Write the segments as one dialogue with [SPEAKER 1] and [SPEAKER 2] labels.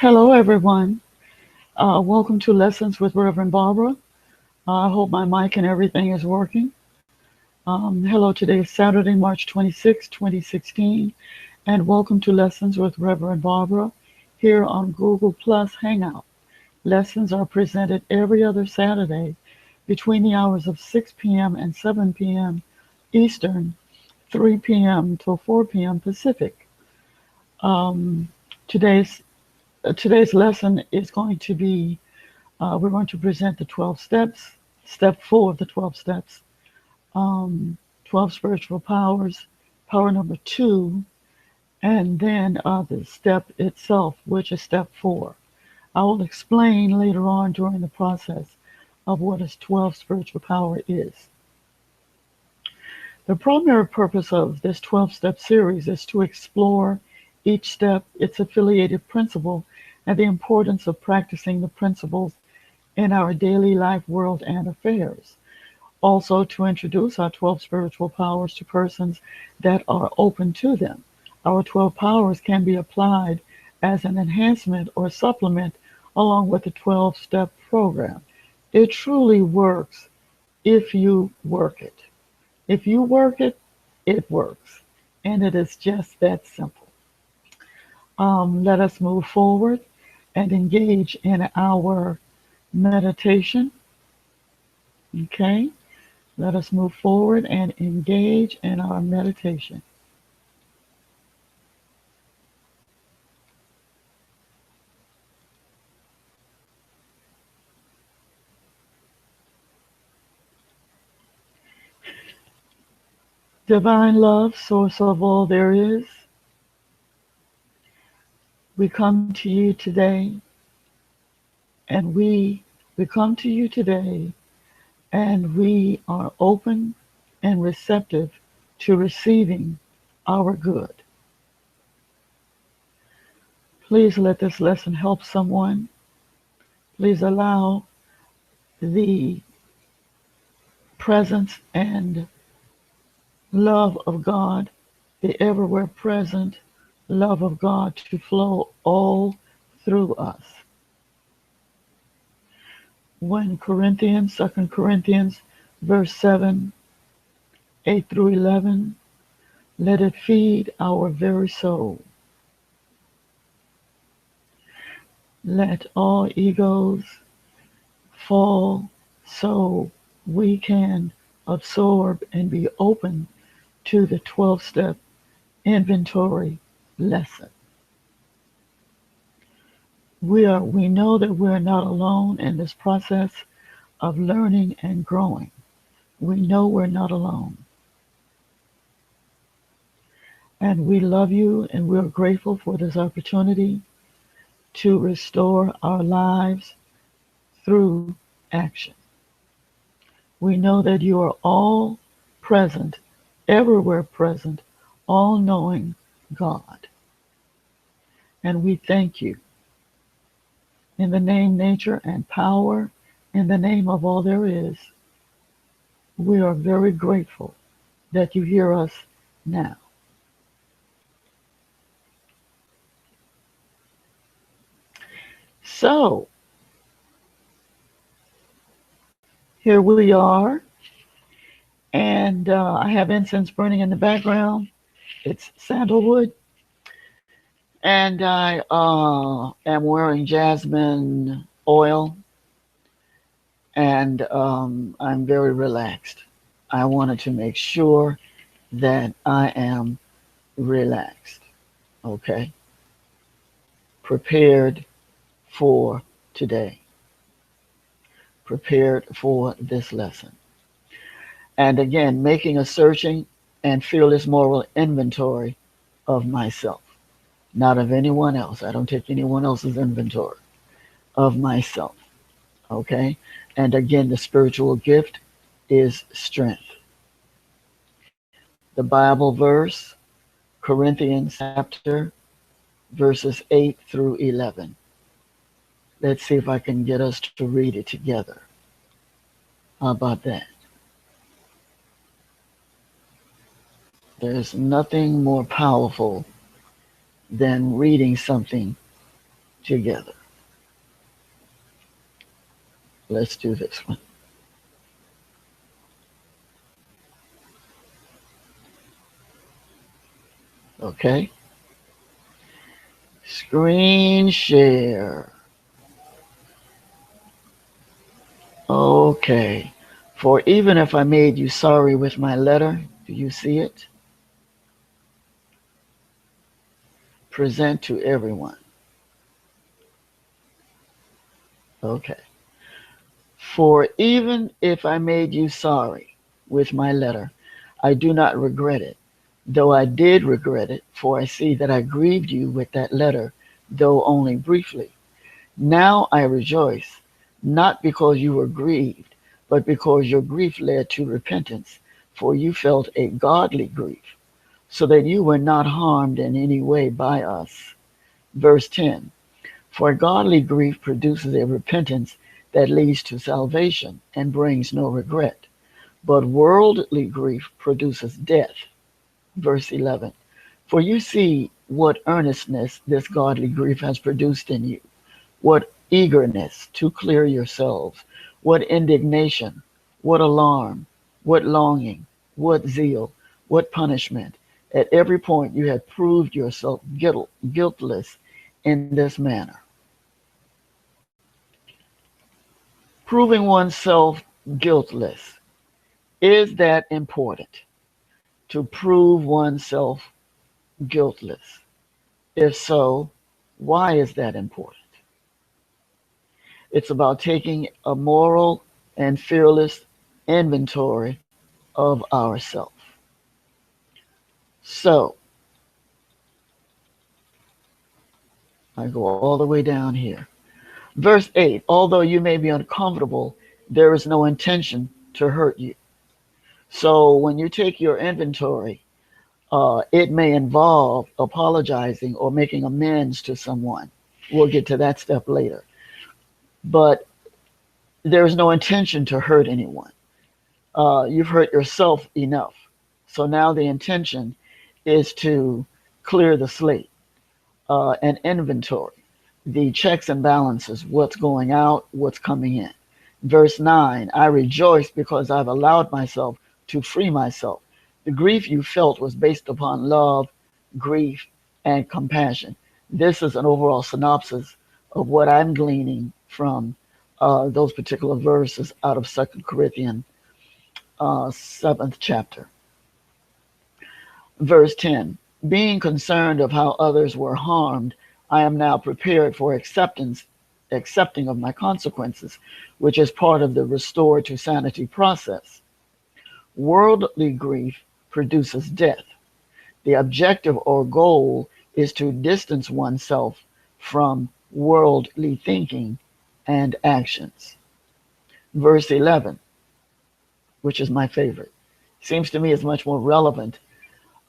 [SPEAKER 1] Hello, everyone. Welcome to Lessons with Reverend Barbara. I hope my mic and everything is working. Hello, today is Saturday, March 26, 2016, and welcome to Lessons with Reverend Barbara here on Google Plus Hangout. Lessons are presented every other Saturday between the hours of 6 p.m. and 7 p.m. Eastern, 3 p.m. till 4 p.m. Pacific. Um, today's today's lesson is going to be we're going to present the 12 steps, step 4 of the 12 steps, 12 spiritual powers, power number 2, and then the step itself, which is step 4. I will explain later on during the process of what a 12 spiritual power is. The primary purpose of this 12-step series is to explore each step, its affiliated principle, and the importance of practicing the principles in our daily life, world, and affairs. Also, to introduce our 12 spiritual powers to persons that are open to them. Our 12 powers can be applied as an enhancement or supplement along with the 12-step program. It truly works if you work it. If you work it, it works. And it is just that simple. Let us move forward and engage in our meditation. Okay? Let us move forward and engage in our meditation. Divine love, source of all there is, we come to you today and we come to you today and we are open and receptive to receiving our good. Please let this lesson help someone. Please allow the presence and love of God, the everywhere present love of God to flow all through us. 2 Corinthians, verse 7, 8 through 11, let it feed our very soul. Let all egos fall so we can absorb and be open to the 12-step inventory lesson. We know that we're not alone in this process of learning and growing. We know we're not alone. And we love you and we're grateful for this opportunity to restore our lives through action. We know that you are all present, everywhere present, all knowing God. And we thank you. In the name, nature, and power, in the name of all there is, we are very grateful that you hear us now. So, here we are, and I have incense burning in the background. It's sandalwood, and I am wearing jasmine oil, and I'm very relaxed. I wanted to make sure that I am relaxed, okay? Prepared for today, prepared for this lesson. And again, making a searching and fearless moral inventory of myself, not of anyone else. I don't take anyone else's inventory of myself, okay? And again, the spiritual gift is strength. The Bible verse, Corinthians chapter, verses 8 through 11. Let's see if I can get us to read it together. How about that? There's nothing more powerful than reading something together. Let's do this one. Okay. Screen share. Okay. For even if I made you sorry with my letter, do you see it? Present to everyone. Okay. For even if I made you sorry with my letter, I do not regret it, though I did regret it, for I see that I grieved you with that letter, though only briefly. Now I rejoice, not because you were grieved, but because your grief led to repentance, for you felt a godly grief, so that you were not harmed in any way by us. Verse 10. For godly grief produces a repentance that leads to salvation and brings no regret. But worldly grief produces death. Verse 11. For you see what earnestness this godly grief has produced in you, what eagerness to clear yourselves, what indignation, what alarm, what longing, what zeal, what punishment. At every point you have proved yourself guiltless in this manner. Proving oneself guiltless. Is that important? To prove oneself guiltless? If so, why is that important? It's about taking a moral and fearless inventory of ourselves. So, I go all the way down here. Verse 8, although you may be uncomfortable, there is no intention to hurt you. So when you take your inventory, it may involve apologizing or making amends to someone. We'll get to that step later. But there's no intention to hurt anyone. You've hurt yourself enough. So now the intention is to clear the slate, an inventory, the checks and balances, what's going out, what's coming in. Verse 9, I rejoice because I've allowed myself to free myself. The grief you felt was based upon love, grief, and compassion. This is an overall synopsis of what I'm gleaning from those particular verses out of 2 Corinthians 7th chapter. Verse 10, being concerned of how others were harmed, I am now prepared for accepting of my consequences, which is part of the restore to sanity process. Worldly grief produces death. The objective or goal is to distance oneself from worldly thinking and actions. Verse 11, which is my favorite, seems to me is much more relevant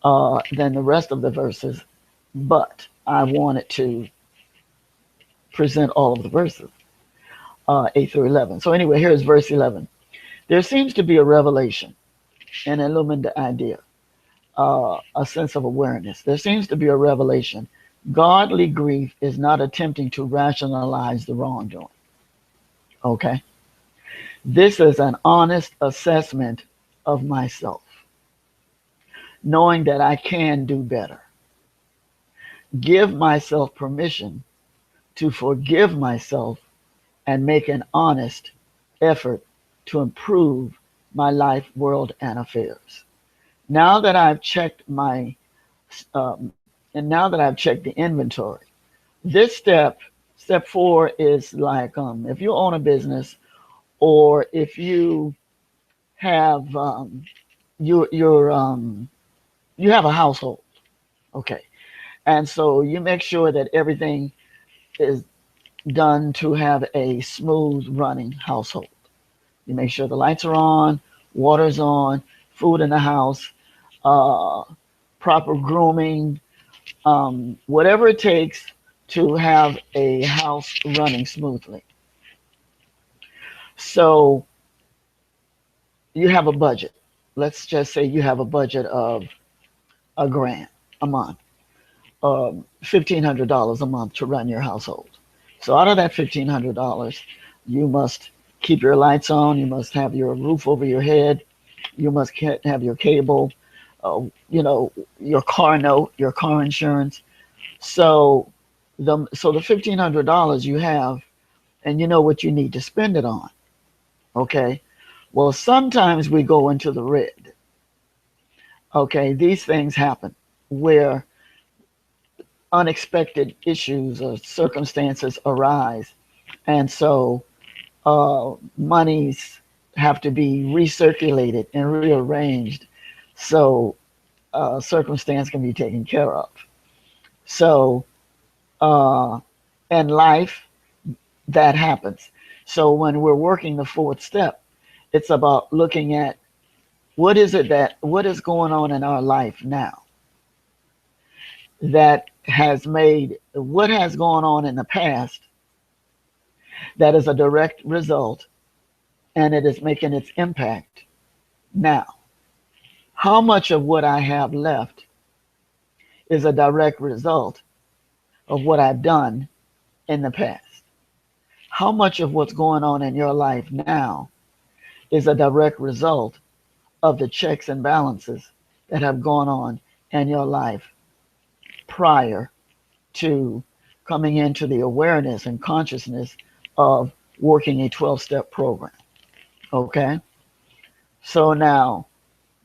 [SPEAKER 1] than the rest of the verses, but I wanted to present all of the verses, 8 through 11. So anyway, here's verse 11. There seems to be a revelation, an illumined idea, a sense of awareness. There seems to be a revelation. Godly grief is not attempting to rationalize the wrongdoing. Okay? This is an honest assessment of myself, knowing that I can do better. Give myself permission to forgive myself and make an honest effort to improve my life, world, and affairs. Now that I've checked my, and now that I've checked the inventory, this step 4 is like if you own a business, or if you have you have a household, okay, and so you make sure that everything is done to have a smooth running household. You make sure the lights are on, water's on, food in the house, proper grooming, whatever it takes to have a house running smoothly. So you have a budget. Let's just say you have a budget of $1,000 a month, $1,500 a month to run your household. So out of that $1,500, you must keep your lights on. You must have your roof over your head. You must have your cable, you know, your car note, your car insurance. So the $1,500 you have, and you know what you need to spend it on. Okay. Well, sometimes we go into the red. Okay. These things happen where unexpected issues or circumstances arise. And so monies have to be recirculated and rearranged so circumstance can be taken care of. So uh, in life, that happens. So when we're working the fourth step, it's about looking at what is going on in our life now that has made what has gone on in the past that is a direct result and it is making its impact now. How much of what I have left is a direct result of what I've done in the past? How much of what's going on in your life now is a direct result of the checks and balances that have gone on in your life prior to coming into the awareness and consciousness of working a 12-step program? Okay? So now,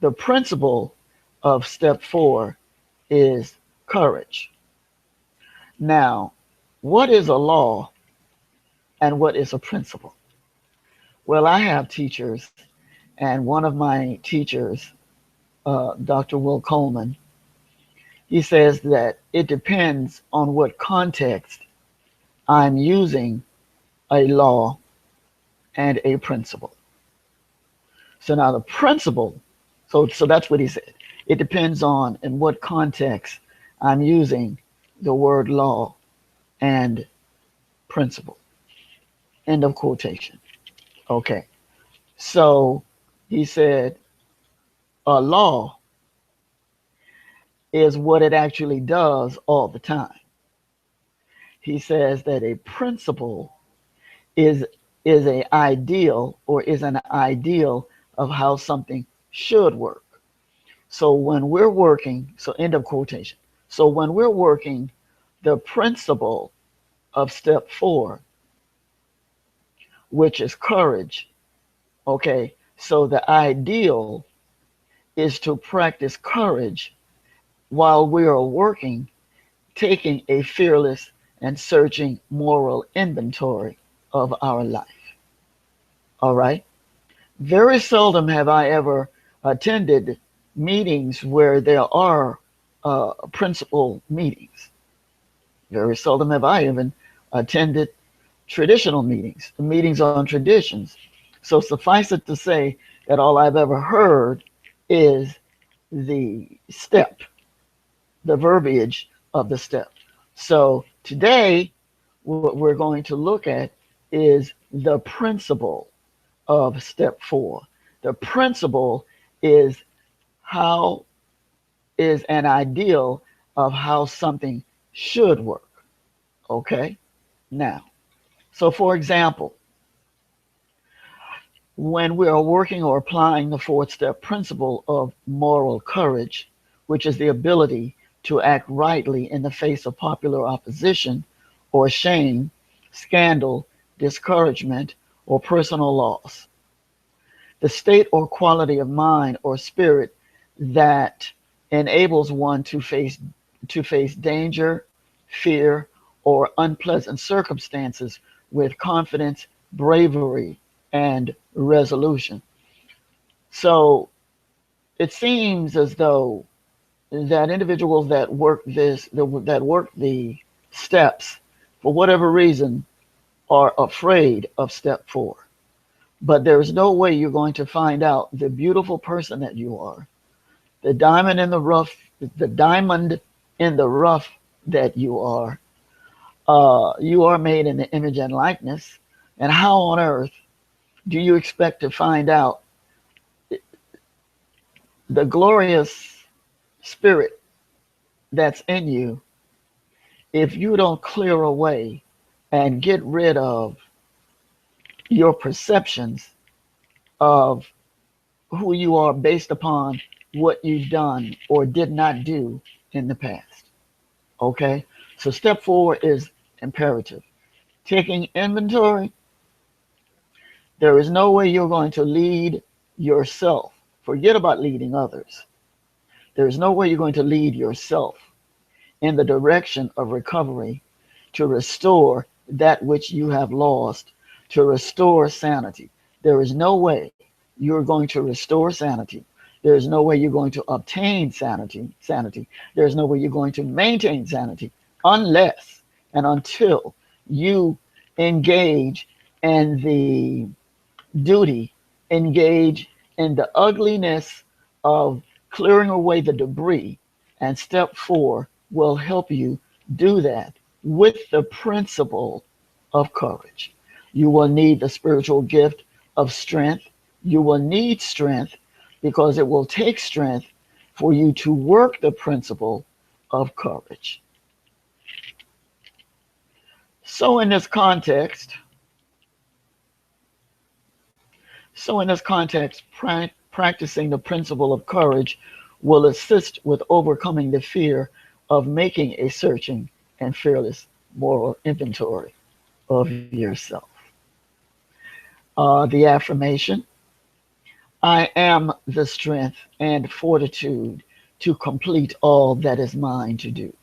[SPEAKER 1] the principle of step 4 is courage. Now, what is a law and what is a principle? Well, I have teachers, and one of my teachers, Dr. Will Coleman, he says that it depends on what context I'm using a law and a principle. So now the principle, so that's what he said. It depends on in what context I'm using the word law and principle. End of quotation. Okay. So he said a law is what it actually does all the time. He says that a principle is a ideal or is an ideal of how something should work. So when we're working, so end of quotation. So when we're working the principle of step 4, which is courage, okay, so the ideal is to practice courage while we are working, taking a fearless and searching moral inventory of our life. All right? Very seldom have I ever attended meetings where there are principal meetings. Very seldom have I even attended traditional meetings on traditions. So suffice it to say that all I've ever heard is the step, the verbiage of the step. So today, what we're going to look at is the principle of step 4. The principle is how is an ideal of how something should work. Okay? Now, so for example, when we are working or applying the fourth step principle of moral courage, which is the ability to act rightly in the face of popular opposition or shame, scandal, discouragement, or personal loss, the state or quality of mind or spirit that enables one to face danger, fear, or unpleasant circumstances with confidence, bravery, and resolution. So it seems as though that individuals that work the steps, for whatever reason, are afraid of step 4. But there is no way you're going to find out the beautiful person that you are, the diamond in the rough, the diamond in the rough that you are. You are made in the image and likeness. And how on earth do you expect to find out the glorious spirit that's in you if you don't clear away and get rid of your perceptions of who you are based upon what you've done or did not do in the past. Okay? So step 4 is imperative. Taking inventory. There is no way you're going to lead yourself. Forget about leading others. There is no way you're going to lead yourself in the direction of recovery to restore that which you have lost, to restore sanity. There is no way you're going to restore sanity. There is no way you're going to obtain sanity. There is no way you're going to maintain sanity unless and until you engage in the duty, engage in the ugliness of clearing away the debris. And step 4 will help you do that with the principle of courage. You will need the spiritual gift of strength. You will need strength because it will take strength for you to work the principle of courage. So in this context, practicing the principle of courage will assist with overcoming the fear of making a searching and fearless moral inventory of yourself. The affirmation: I am the strength and fortitude to complete all that is mine to do.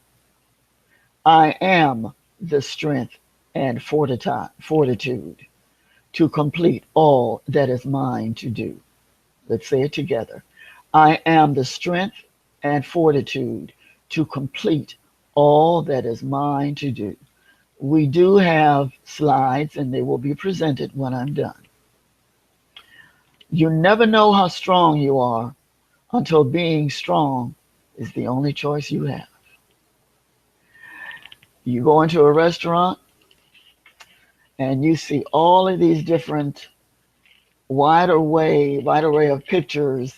[SPEAKER 1] I am the strength and fortitude to complete all that is mine to do. Let's say it together. I am the strength and fortitude to complete all that is mine to do. We do have slides and they will be presented when I'm done. You never know how strong you are until being strong is the only choice you have. You go into a restaurant and you see all of these different wide array of pictures,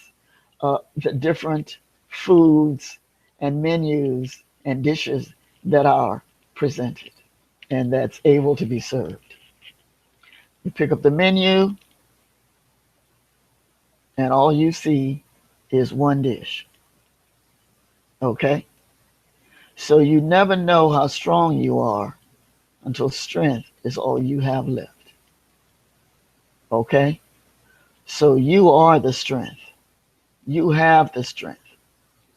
[SPEAKER 1] the different foods and menus and dishes that are presented and that's able to be served. You pick up the menu and all you see is one dish. Okay? So you never know how strong you are until strength is all you have left. Okay? So you are the strength. You have the strength.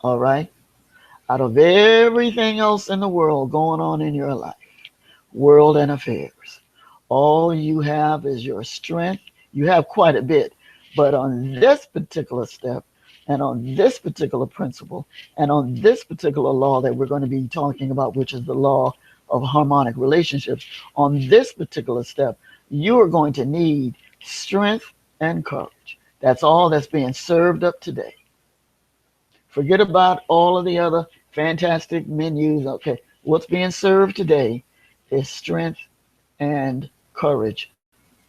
[SPEAKER 1] All right? Out of everything else in the world going on in your life, world and affairs, all you have is your strength. You have quite a bit. But on this particular step, and on this particular principle, and on this particular law that we're going to be talking about, which is the law of harmonic relationships, on this particular step, you are going to need strength and courage. That's all that's being served up today. Forget about all of the other fantastic menus. Okay, what's being served today is strength and courage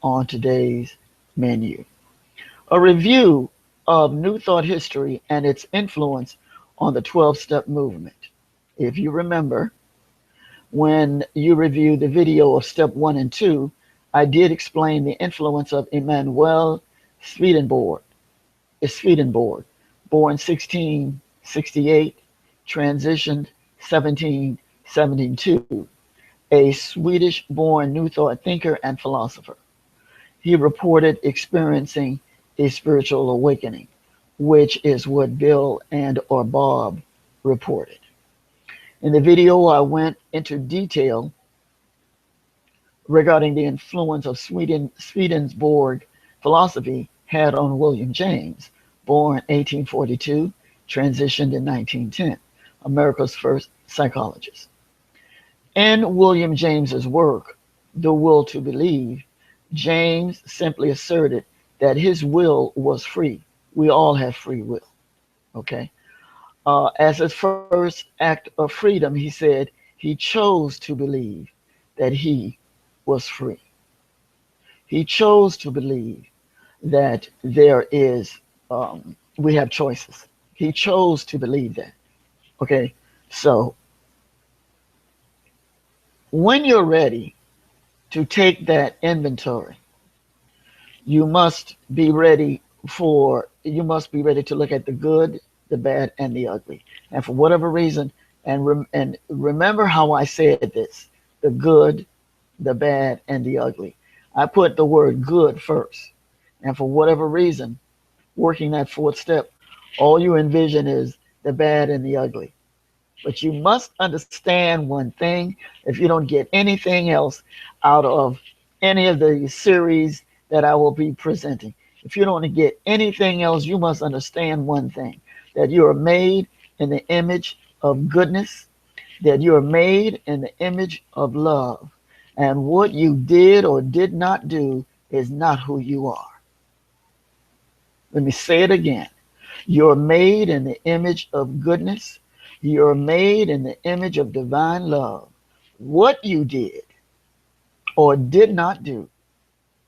[SPEAKER 1] on today's menu. A review of New Thought history and its influence on the 12-step movement. If you remember, when you reviewed the video of step 1 and 2, I did explain the influence of Emanuel Swedenborg, born 1668, transitioned 1772, a Swedish-born New Thought thinker and philosopher. He reported experiencing a spiritual awakening, which is what Bill and or Bob reported. In the video, I went into detail regarding the influence of Swedenborg philosophy had on William James, born 1842, transitioned in 1910, America's first psychologist. In William James's work, The Will to Believe, James simply asserted that his will was free. We all have free will, okay? As his first act of freedom, he said he chose to believe that he was free. He chose to believe that there is, we have choices. He chose to believe that, okay? So when you're ready,
[SPEAKER 2] to take that inventory. You must be ready to look at the good, the bad, and the ugly. And for whatever reason, and remember how I said this: the good, the bad, and the ugly. I put the word good first. And for whatever reason, working that fourth step, all you envision is the bad and the ugly. But you must understand one thing: if you don't get anything else out of any of the series that I will be presenting, if you don't get anything else, you must understand one thing: that you are made in the image of goodness, that you are made in the image of love. And what you did or did not do is not who you are. Let me say it again. You're made in the image of goodness. You're made in the image of divine love. What you did or did not do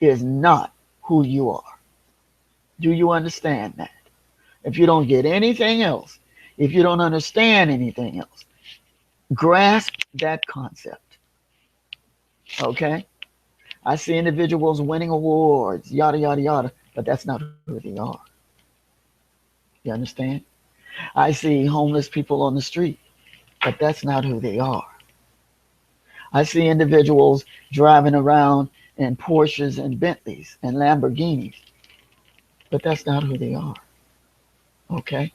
[SPEAKER 2] is not who you are. Do you understand that? If you don't get anything else, if you don't understand anything else, grasp that concept. Okay? I see individuals winning awards, yada, yada, yada, but that's not who they are. You understand? I see homeless people on the street, but that's not who they are. I see individuals driving around in Porsches and Bentleys and Lamborghinis, but that's not who they are. Okay?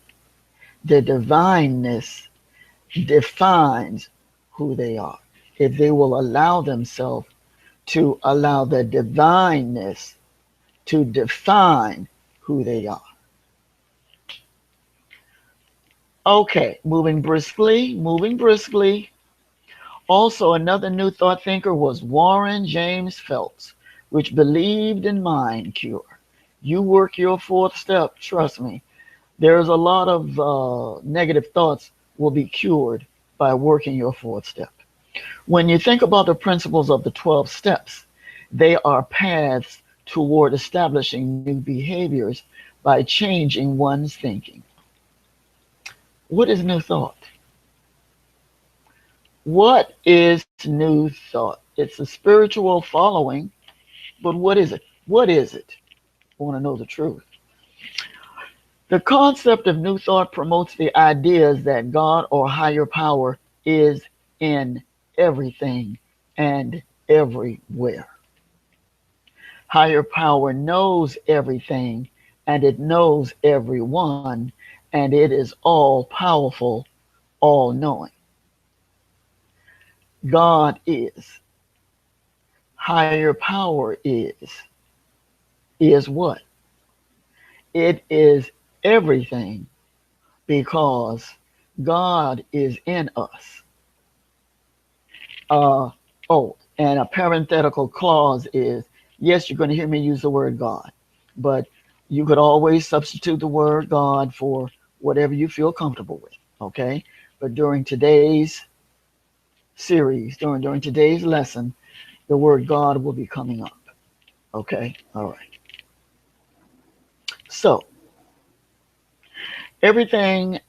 [SPEAKER 2] The divineness defines who they are. If they will allow themselves to allow the divineness to define who they are. Okay, moving briskly. Also, another New Thought thinker was Warren James Phelps, which believed in mind cure. You work your fourth step, trust me. There's a lot of negative thoughts will be cured by working your fourth step. When you think about the principles of the 12 steps, they are paths toward establishing new behaviors by changing one's thinking. What is new thought? What is new thought? It's a spiritual following, but what is it? What is it? I want to know the truth. The concept of new thought promotes the ideas that God or higher power is in everything and everywhere. Higher power knows everything and it knows everyone, and it is all powerful, all knowing. God is. Higher power is. Is what? It is everything because God is in us. And a parenthetical clause is, yes, you're going to hear me use the word God, but you could always substitute the word God for whatever you feel comfortable with, okay? But during today's series, during today's lesson, the word God will be coming up, okay? All right. So, everything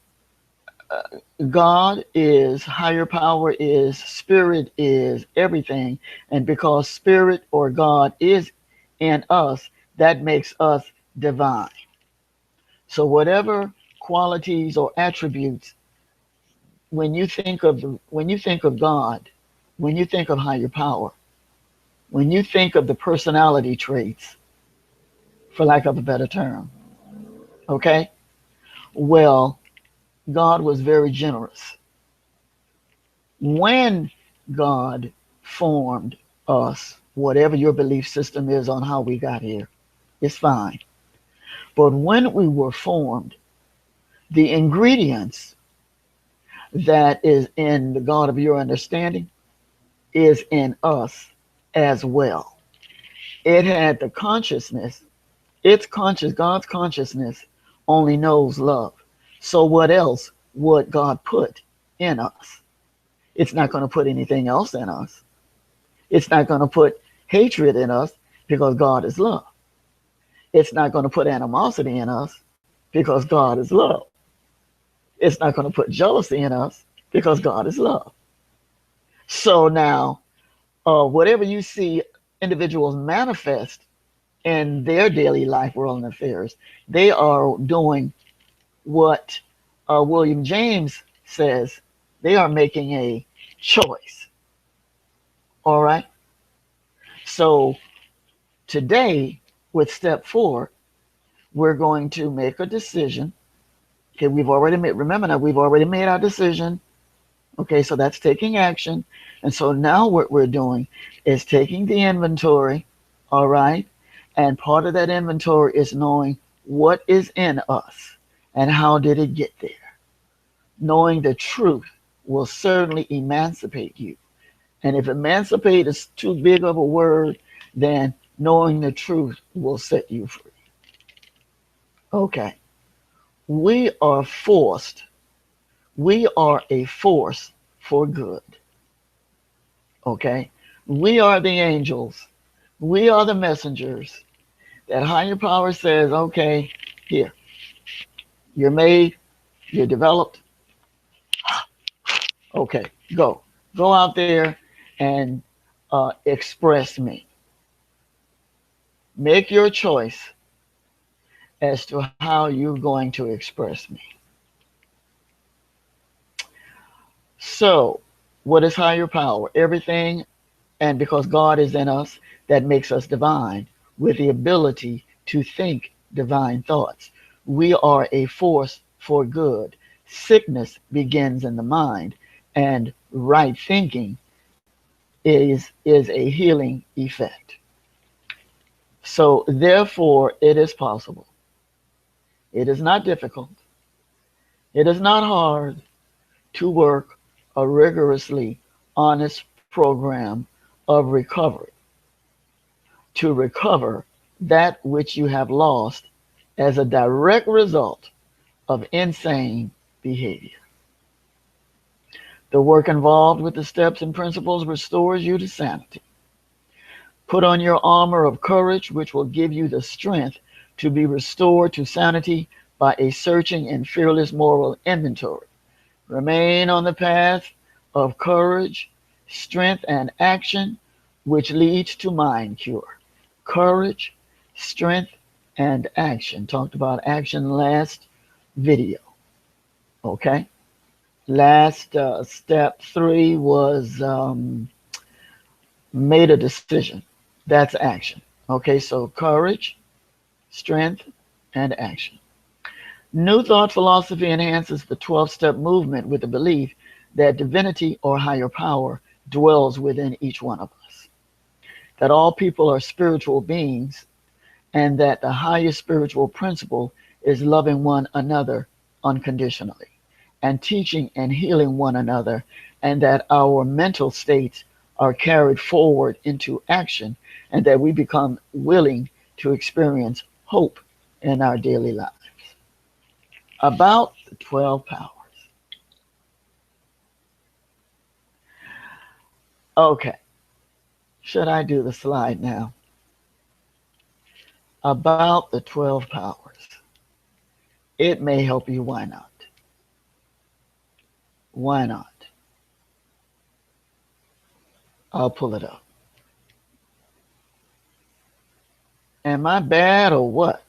[SPEAKER 2] God is, higher power is, spirit is, everything. And because spirit or God is in us, that makes us divine. So whatever qualities or attributes, when you think of God, when you think of higher power, when you think of the personality traits, for lack of a better term, okay? Well, God was very generous. When God formed us, whatever your belief system is on how we got here, it's fine. But when we were formed, the ingredients that is in the God of your understanding is in us as well. It had the consciousness, God's consciousness only knows love. So what else would God put in us? It's not going to put anything else in us. It's not going to put hatred in us because God is love. It's not going to put animosity in us because God is love. It's not going to put jealousy in us because God is love. So now, whatever you see individuals manifest in their daily life, world, and affairs, they are doing what William James says. They are making a choice. All right. So today, with step 4, we're going to make a decision. Okay, we've already made, remember now, we've already made our decision. Okay, so that's taking action. And so now what we're doing is taking the inventory, all right? And part of that inventory is knowing what is in us and how did it get there. Knowing the truth will certainly emancipate you. And if emancipate is too big of a word, then knowing the truth will set you free. Okay. We are a force for good. Okay? We are the angels. We are the messengers. That higher power says, okay, here, you're made, you're developed. Okay, go. Go out there and express me. Make your choice as to how you're going to express me. So, what is higher power? Everything, and because God is in us, that makes us divine, with the ability to think divine thoughts. We are a force for good. Sickness begins in the mind, and right thinking is a healing effect. So, therefore, it is possible. It is not difficult. It is not hard to work a rigorously honest program of recovery to recover that which you have lost as a direct result of insane behavior. The work involved with the steps and principles restores you to sanity. Put on your armor of courage, which will give you the strength to be restored to sanity by a searching and fearless moral inventory. Remain on the path of courage, strength, and action, which leads to mind cure. Courage, strength, and action. Talked about action last video. Okay? Last step 3 was made a decision. That's action. Okay, so courage, strength, and action. New Thought philosophy enhances the 12-step movement with the belief that divinity or higher power dwells within each one of us, that all people are spiritual beings, and that the highest spiritual principle is loving one another unconditionally and teaching and healing one another, and that our mental states are carried forward into action, and that we become willing to experience hope in our daily lives. About the 12 powers. Okay, should I do the slide now? About the 12 powers. It may help you, why not? Why not? I'll pull it up. Am I bad or what?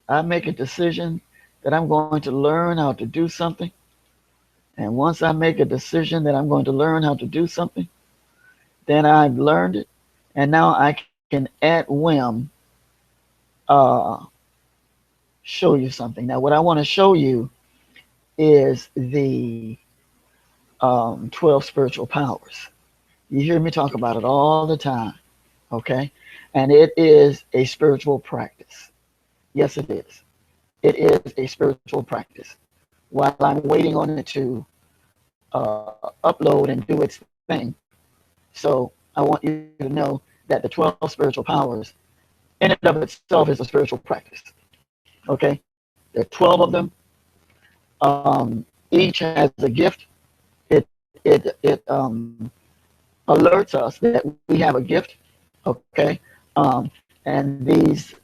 [SPEAKER 2] I make a decision that I'm going to learn how to do something. And once I make a decision that I'm going to learn how to do something, then I've learned it. And now I can at whim show you something. Now, what I want to show you is the 12 spiritual powers. You hear me talk about it all the time, okay? And it is a spiritual practice. Yes, it is. It is a spiritual practice. While I'm waiting on it to upload and do its thing. So I want you to know that the 12 spiritual powers in and of itself is a spiritual practice. Okay? There are 12 of them. Each has a gift. It alerts us that we have a gift. Okay? And the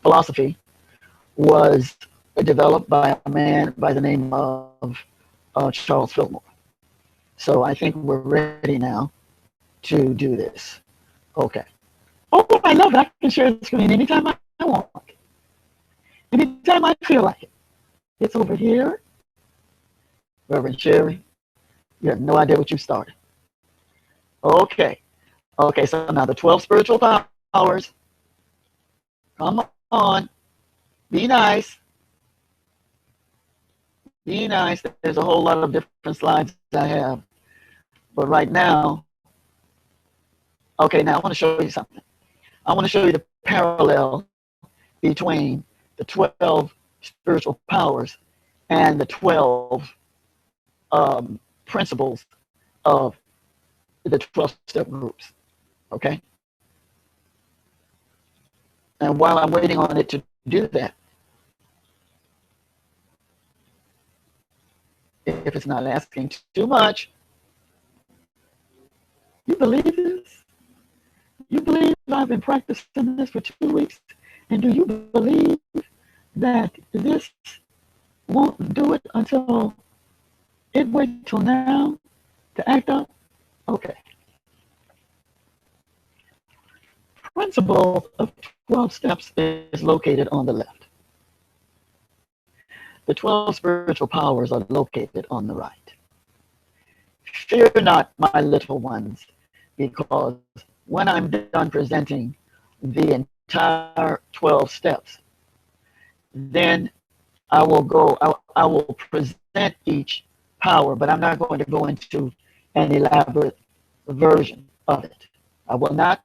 [SPEAKER 2] philosophy was developed by a man by the name of Charles Fillmore. So I think we're ready now to do this. Okay.
[SPEAKER 1] Oh, I love it. I can share the screen anytime I want. Anytime I feel like it. It's over here.
[SPEAKER 2] Reverend Sherry, you have no idea what you started. Okay. Okay, so now the 12 spiritual powers. Come on. Be nice. Be nice. There's a whole lot of different slides I have. But right now, okay, now I want to show you something. I want to show you the parallel between the 12 spiritual powers and the 12 principles of the 12 step groups. Okay? And while I'm waiting on it to do that, if it's not asking too much, you believe this? You believe I've been practicing this for 2 weeks? And do you believe that this won't do it until it waits till now to act up? Okay. Principle of 12 steps is located on the left. The 12 spiritual powers are located on the right. Fear not, my little ones, because when I'm done presenting the entire 12 steps, then I will present each power, but I'm not going to go into an elaborate version of it. I will not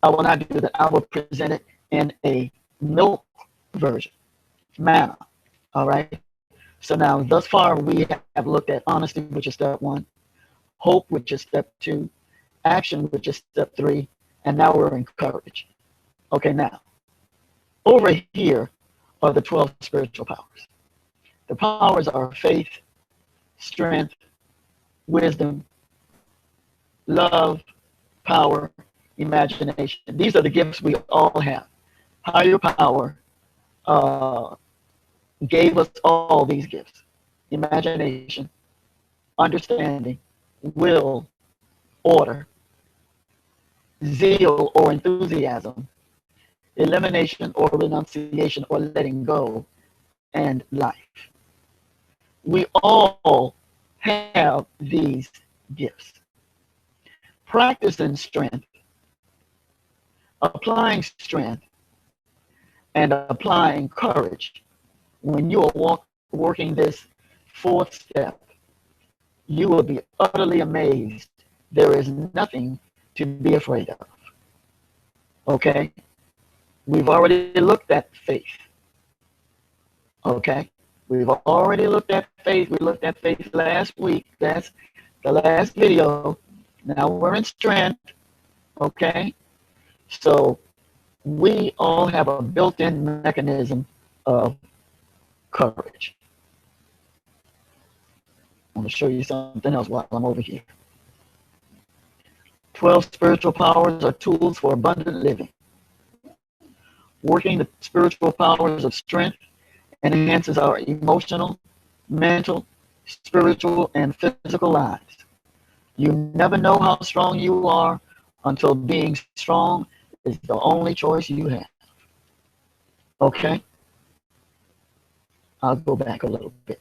[SPEAKER 2] do that. I will present it in a milk version manner. All right. So now, thus far, we have looked at honesty, which is step 1, hope, which is step 2, action, which is step 3, and now we're in courage. Okay, now, over here are the 12 spiritual powers. The powers are faith, strength, wisdom, love, power, imagination. These are the gifts we all have. Higher power gave us all these gifts: imagination, understanding, will, order, zeal or enthusiasm, elimination or renunciation or letting go, and life. We all have these gifts. Practicing strength, applying strength, and applying courage. When you are working this 4th step, you will be utterly amazed. There is nothing to be afraid of. Okay? We've already looked at faith. Okay? We've already looked at faith. We looked at faith last week. That's the last video. Now we're in strength. Okay? So we all have a built-in mechanism of courage. I'm going to show you something else while I'm over here. 12 spiritual powers are tools for abundant living. Working the spiritual powers of strength enhances our emotional, mental, spiritual, and physical lives. You never know how strong you are until being strong is the only choice you have. Okay? I'll go back a little bit.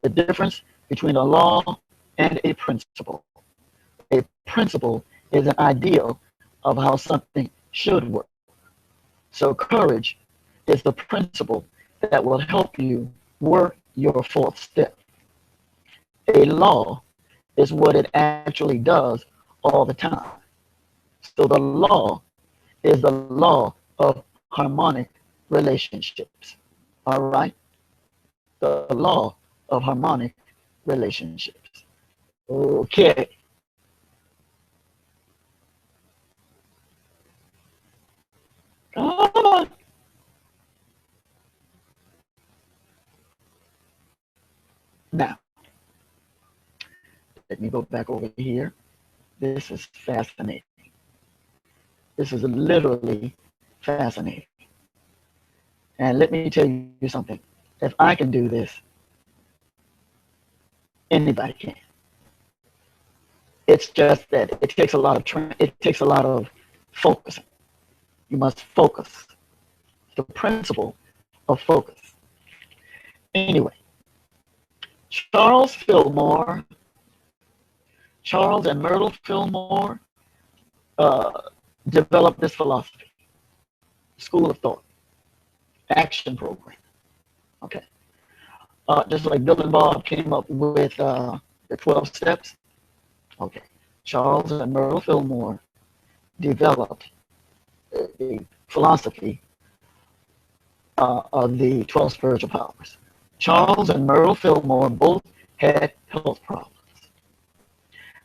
[SPEAKER 2] The difference between a law and a principle. A principle is an ideal of how something should work. So courage is the principle that will help you work your 4th step. A law is what it actually does all the time. So the law is the law of harmonic relationships. All right? The law of harmonic relationships. Okay. Come on. Now, let me go back over here. This is fascinating. This is literally fascinating. And let me tell you something. If I can do this, anybody can. It's just that it takes a lot of it takes a lot of focusing. You must focus. The principle of focus. Anyway, Charles Fillmore, Charles and Myrtle Fillmore uh, developed this philosophy, school of thought, action program. Okay. Just like Bill and Bob came up with the 12 steps. Okay. Charles and Myrtle Fillmore developed the philosophy of the 12 spiritual powers. Charles and Myrtle Fillmore both had health problems,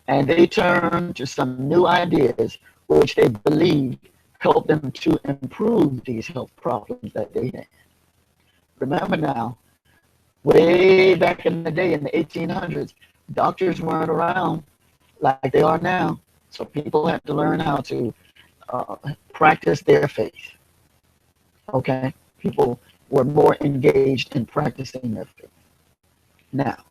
[SPEAKER 2] and they turned to some new ideas which they believed helped them to improve these health problems that they had. Remember now, way back in the day in the 1800s, doctors weren't around like they are now, so people had to learn how to practice their faith. Okay, people were more engaged in practicing their faith. Now,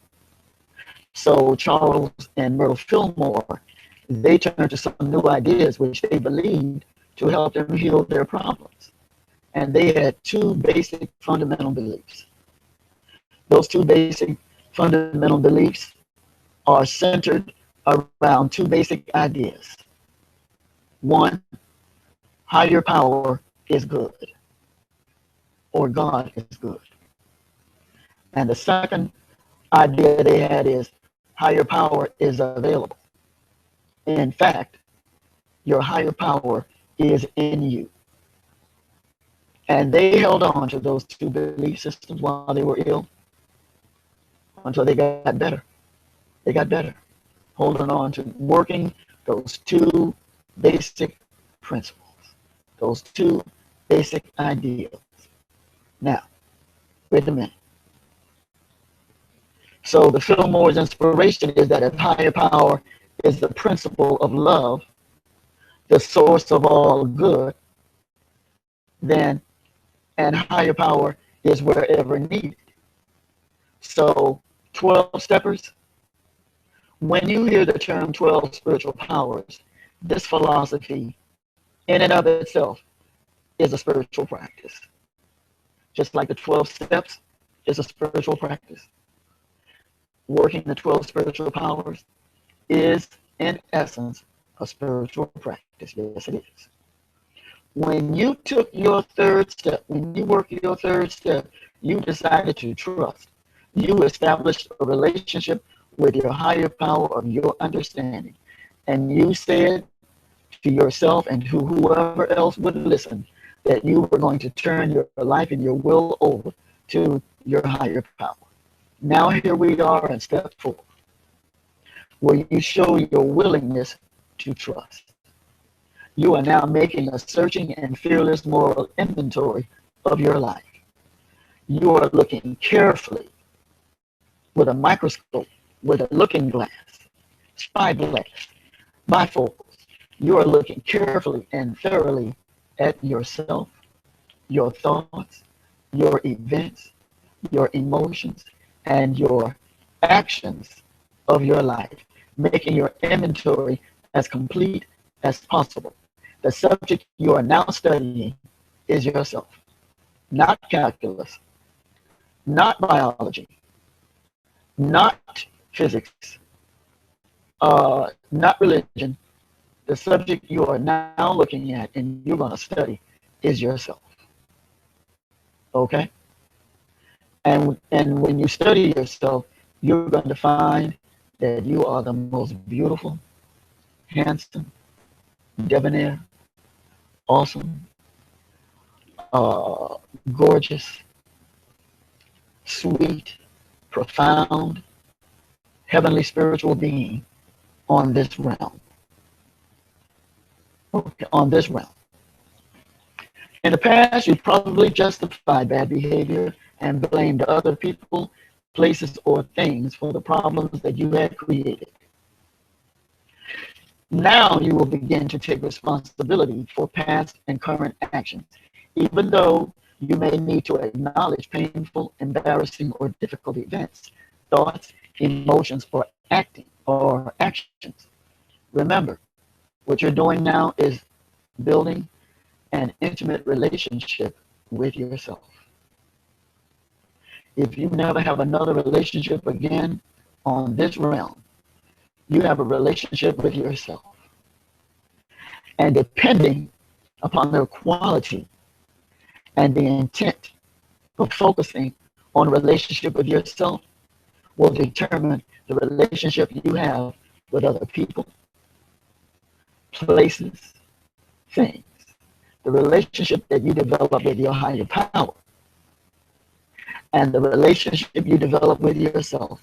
[SPEAKER 2] so Charles and Myrtle Fillmore, they turned to some new ideas which they believed to help them heal their problems. And they had two basic fundamental beliefs. Those two basic fundamental beliefs are centered around two basic ideas. One, higher power is good, or God is good. And the second idea they had is higher power is available. In fact, your higher power is in you. And they held on to those two belief systems while they were ill until they got better. They got better, holding on to working those two basic principles, those two basic ideals. Now, wait a minute. So the Fillmore's inspiration is that if higher power is the principle of love, the source of all good, then and higher power is wherever needed. So 12 steppers, when you hear the term 12 spiritual powers, this philosophy in and of itself is a spiritual practice. Just like the 12 steps is a spiritual practice. Working the 12 spiritual powers is, in essence, a spiritual practice. Yes, it is. When you took your third step, when you worked your third step, you decided to trust. You established a relationship with your higher power of your understanding. And you said to yourself and to whoever else would listen that you were going to turn your life and your will over to your higher power. Now here we are in step 4, where you show your willingness to trust. You are now making a searching and fearless moral inventory of your life. You are looking carefully with a microscope, with a looking glass, spyglass, bifocals. You are looking carefully and thoroughly at yourself, your thoughts, your events, your emotions, and your actions of your life, making your inventory as complete as possible. The subject you are now studying is yourself, not calculus, not biology, not physics, not religion. The subject you are now looking at and you're going to study is yourself. Okay? And when you study yourself, you're going to find that you are the most beautiful, handsome, debonair, awesome, gorgeous, sweet, profound, heavenly spiritual being on this realm. Okay, on this realm. In the past, you probably justified bad behavior and blamed other people, places, or things for the problems that you had created. Now you will begin to take responsibility for past and current actions, even though you may need to acknowledge painful, embarrassing, or difficult events, thoughts, emotions, or actions. Remember, what you're doing now is building an intimate relationship with yourself. If you never have another relationship again on this realm, you have a relationship with yourself. And depending upon the quality and the intent of focusing on a relationship with yourself will determine the relationship you have with other people, places, things. The relationship that you develop with your higher power and the relationship you develop with yourself,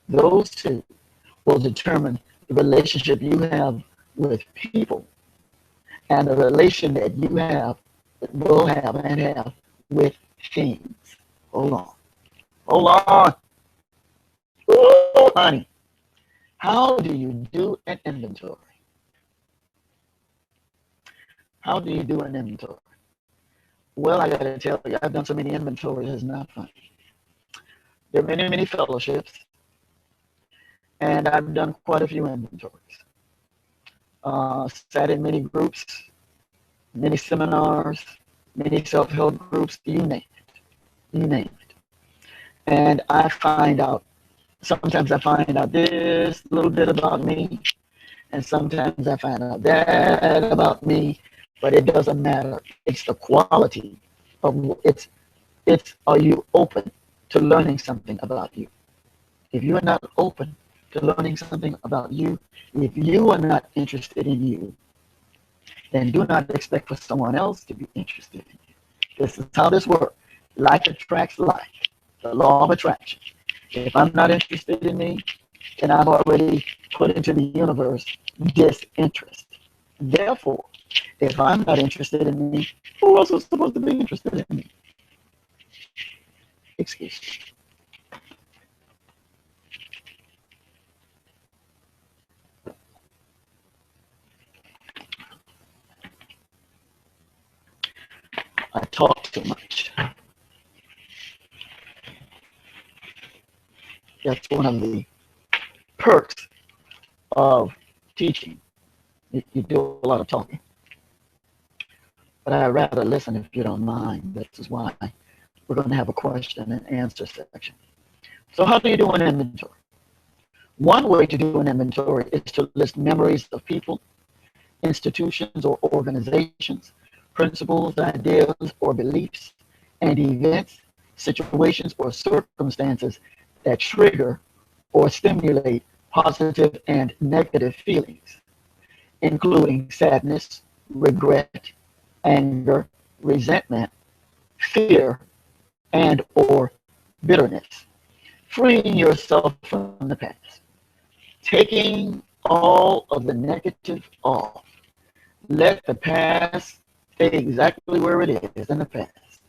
[SPEAKER 2] those two will determine the relationship you have with people and the relation that you have, will have and have with things. Hold on. Hold on. Oh, honey. How do you do an inventory? How do you do an inventory? Well, I got to tell you, I've done so many inventories, it's not fun. There are many, many fellowships, and I've done quite a few inventories. Sat in many groups, many seminars, many self-help groups, you name it. You name it. And I find out, sometimes I find out this little bit about me, and sometimes I find out that about me, but it doesn't matter. It's the quality of it's are you open to learning something about you? If you are not open to learning something about you, if you are not interested in you, then do not expect for someone else to be interested in you. This is how this works. Like attracts like, the law of attraction. If I'm not interested in me, then I've already put into the universe disinterest. Therefore, if I'm not interested in me, who else is supposed to be interested in me? Excuse me. I talk too much. That's one of the perks of teaching. You do a lot of talking. But I'd rather listen if you don't mind. This is why we're going to have a question and answer section. So how do you do an inventory? One way to do an inventory is to list memories of people, institutions or organizations, principles, ideas or beliefs, and events, situations or circumstances that trigger or stimulate positive and negative feelings, including sadness, regret, anger, resentment, fear, and or bitterness. Freeing yourself from the past. Taking all of the negative off. Let the past stay exactly where it is in the past.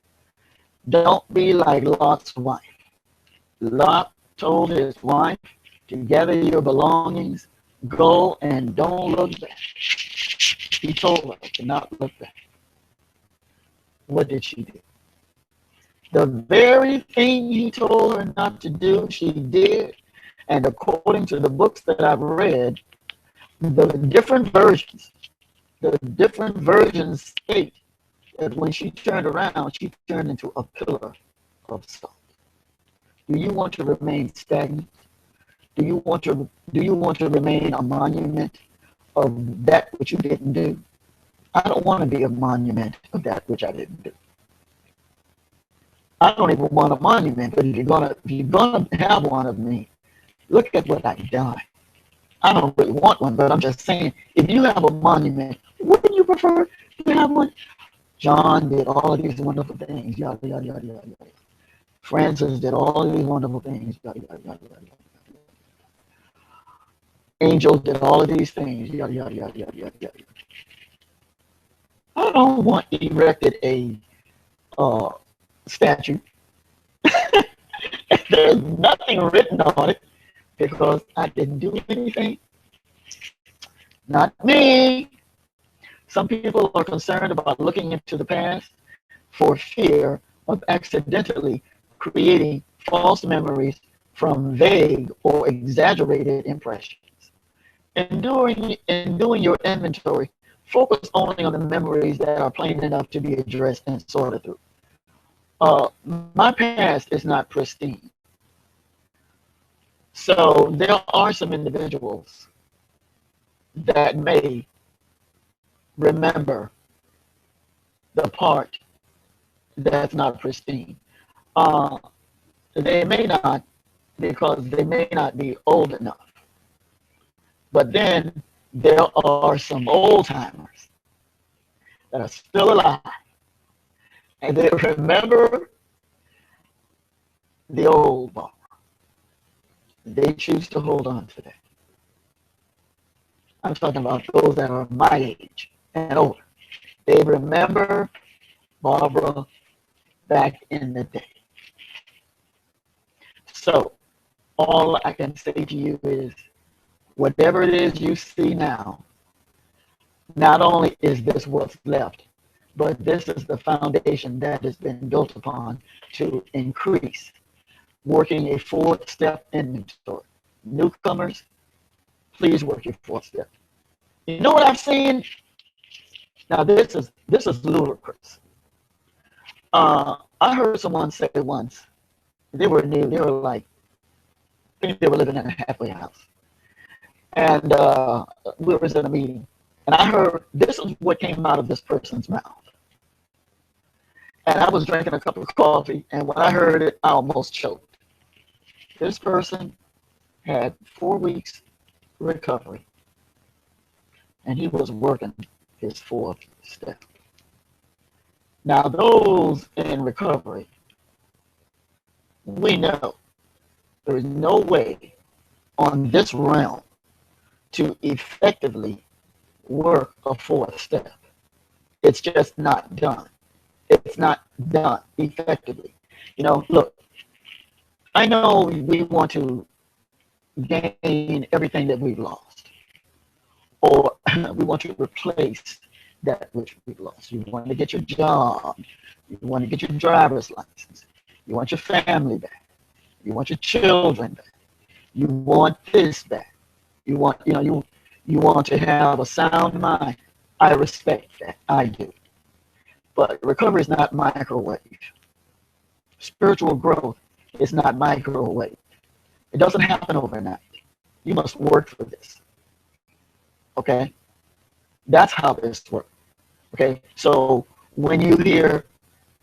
[SPEAKER 2] Don't be like Lot's wife. Lot told his wife to gather your belongings, go and don't look back. He told her to not look back. What did she do? The very thing he told her not to do, she did. And according to the books that I've read, the different versions state that when she turned around, she turned into a pillar of salt. Do you want to remain stagnant? Do you want to remain a monument of that which you didn't do? I don't want to be a monument of that which I didn't do. I don't even want a monument, but if you're gonna have one of me, look at what I've done. I don't really want one, but I'm just saying, if you have a monument, wouldn't you prefer to have one? John did all of these wonderful things, yada yada yada yada. Francis did all of these wonderful things, yada yada yada yada. Angel did all of these things, yada yada yada yada yada. I don't want erected a statue. There's nothing written on it because I didn't do anything. Not me. Some people are concerned about looking into the past for fear of accidentally creating false memories from vague or exaggerated impressions. in doing your inventory, focus only on the memories that are plain enough to be addressed and sorted through. My past is not pristine, so there are some individuals that may remember the part that's not pristine. Uh, they may not, because they may not be old enough. But then there are some old timers that are still alive, and they remember the old bar. They choose to hold on to that. I'm talking about those that are my age and older. They remember Barbara back in the day. So all I can say to you is, whatever it is you see now, not only is this what's left, but this is the foundation that has been built upon to increase working a four-step inventory. Newcomers, please work your four-step. You know what I've seen? Now this is ludicrous. I heard someone say once, they were new, they were like, I think they were living in a halfway house. And we were in a meeting. And I heard, this is what came out of this person's mouth. And I was drinking a cup of coffee, and when I heard it, I almost choked. This person had 4 weeks recovery, and he was working his fourth step. Now, those in recovery, we know there is no way on this realm to effectively work a fourth step. It's just not done. It's not done effectively. Look, I know we want to gain everything that we've lost, or we want to replace that which we've lost. You want to get your job, you want to get your driver's license, you want your family back, you want your children back, you want this back, you want to have a sound mind. I respect that, I do. But recovery is not microwave. Spiritual growth is not microwave. It doesn't happen overnight. You must work for this. Okay? That's how this works. Okay? So when you hear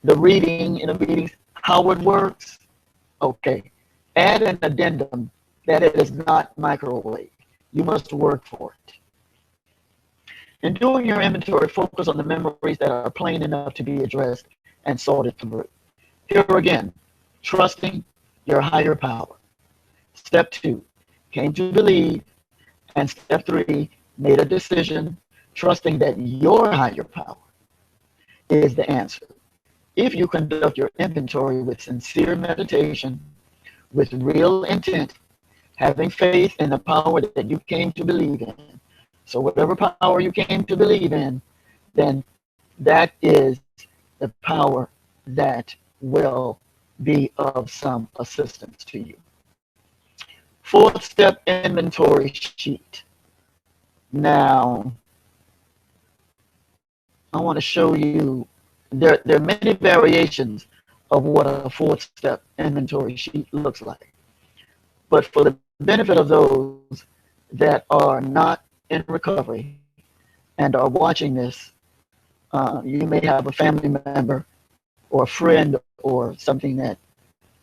[SPEAKER 2] the reading in the meetings, how it works, okay, add an addendum that it is not microwave. You must work for it. In doing your inventory, focus on the memories that are plain enough to be addressed and sorted through. Here again, trusting your higher power. Step 2, came to believe. And step 3, made a decision, trusting that your higher power is the answer. If you conduct your inventory with sincere meditation, with real intent, having faith in the power that you came to believe in. So whatever power you came to believe in, then that is the power that will be of some assistance to you. Fourth step inventory sheet. Now, I want to show you, there are many variations of what a fourth step inventory sheet looks like. But for the benefit of those that are not in recovery and are watching this, you may have a family member or a friend or something that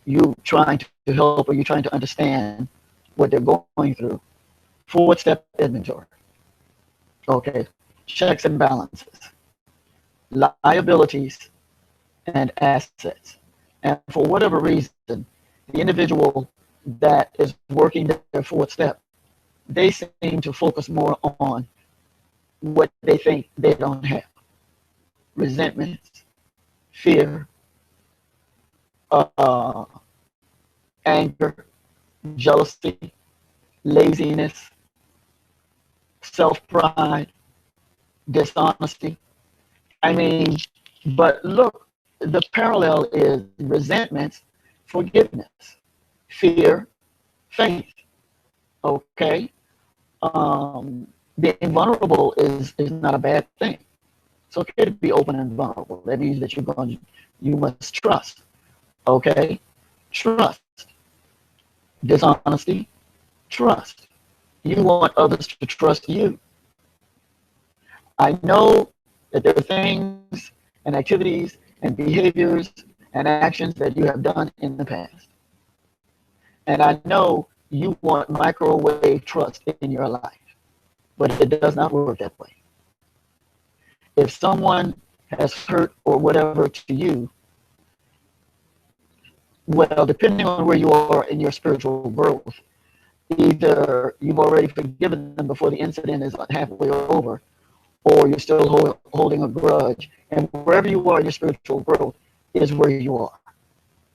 [SPEAKER 2] you trying to help, or you're trying to understand what they're going through. Fourth step inventory. Okay, checks and balances, liabilities and assets. And for whatever reason, the individual that is working their fourth step, they seem to focus more on what they think they don't have. Resentments, fear, anger, jealousy, laziness, self-pride, dishonesty. I mean, but look, the parallel is resentments, forgiveness, fear, faith. Okay? Being vulnerable is not a bad thing. It's okay to be open and vulnerable. That means that you must trust. Okay, trust. Dishonesty, trust. You want others to trust you. I know that there are things and activities and behaviors and actions that you have done in the past. And I know you want microwave trust in your life, but it does not work that way. If someone has hurt or whatever to you, well, depending on where you are in your spiritual growth, either you've already forgiven them before the incident is halfway over, or you're still holding a grudge. And wherever you are in your spiritual growth is where you are.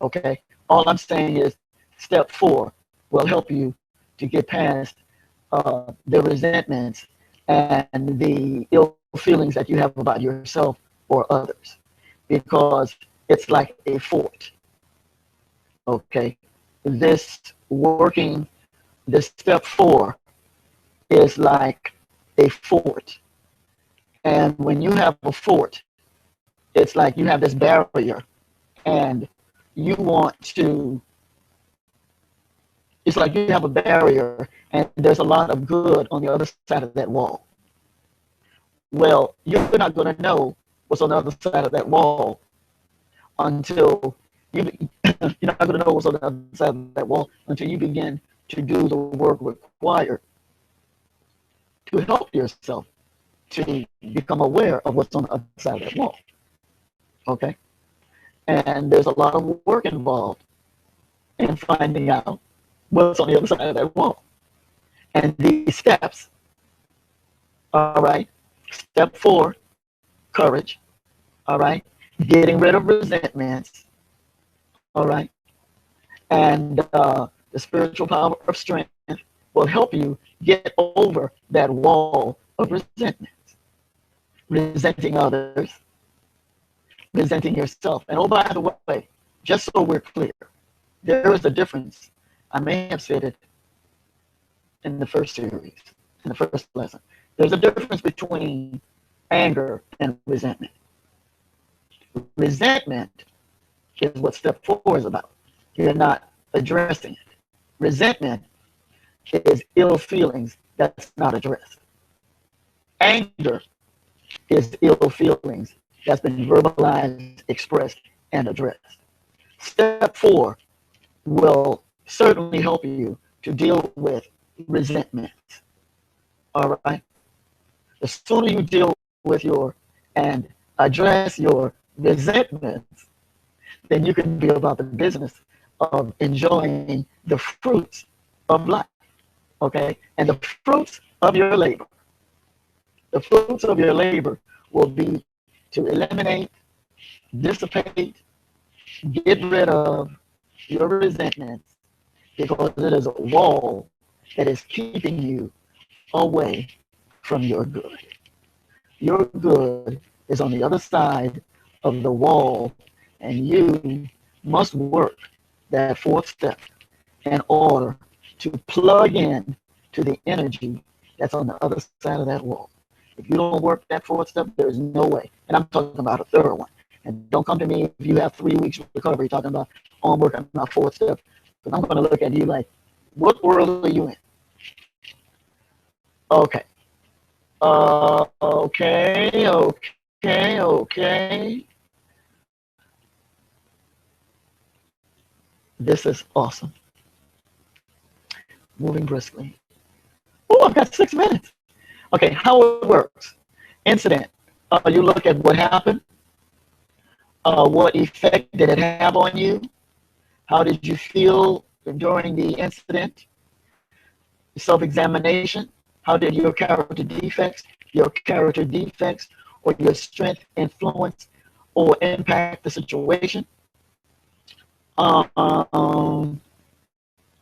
[SPEAKER 2] Okay? All I'm saying is step 4 will help you to get past the resentments and the ill feelings that you have about yourself or others, because it's like a fort. Okay? This step 4 is like a fort. And when you have a fort, it's like you have this barrier and you want to, it's like you have a barrier and there's a lot of good on the other side of that wall. Well, you're not going to know what's on the other side of that wall until you're not going to know what's on the other side of that wall until you begin to do the work required to help yourself to become aware of what's on the other side of that wall. Okay? And there's a lot of work involved in finding out what's on the other side of that wall. And these steps, all right, step 4, courage, all right, getting rid of resentments, all right, and the spiritual power of strength will help you get over that wall of resentments, resenting others, resenting yourself. And oh, by the way, just so we're clear, there is a difference. I may have said it in the first series, in the first lesson. There's a difference between anger and resentment. Resentment is what step 4 is about. You're not addressing it. Resentment is ill feelings that's not addressed. Anger is ill feelings that's been verbalized, expressed, and addressed. Step 4 will certainly help you to deal with resentment. All right? The sooner you deal with and address your resentments, then you can be about the business of enjoying the fruits of life. Okay? And the fruits of your labor. The fruits of your labor will be to eliminate, dissipate, get rid of your resentments, because it is a wall that is keeping you away from your good. Your good is on the other side of the wall, and you must work that 4th step in order to plug in to the energy that's on the other side of that wall. If you don't work that 4th step, there's no way. And I'm talking about a 3rd one. And don't come to me if you have 3 weeks recovery talking about, oh, I'm working on my 4th step. Because I'm going to look at you like, what world are you in? Okay. Okay. This is awesome. Moving briskly. Oh, I've got 6 minutes. Okay, how it works. Incident. You look at what happened. What effect did it have on you? How did you feel during the incident? Self-examination. How did your character defects, or your strength influence or impact the situation? I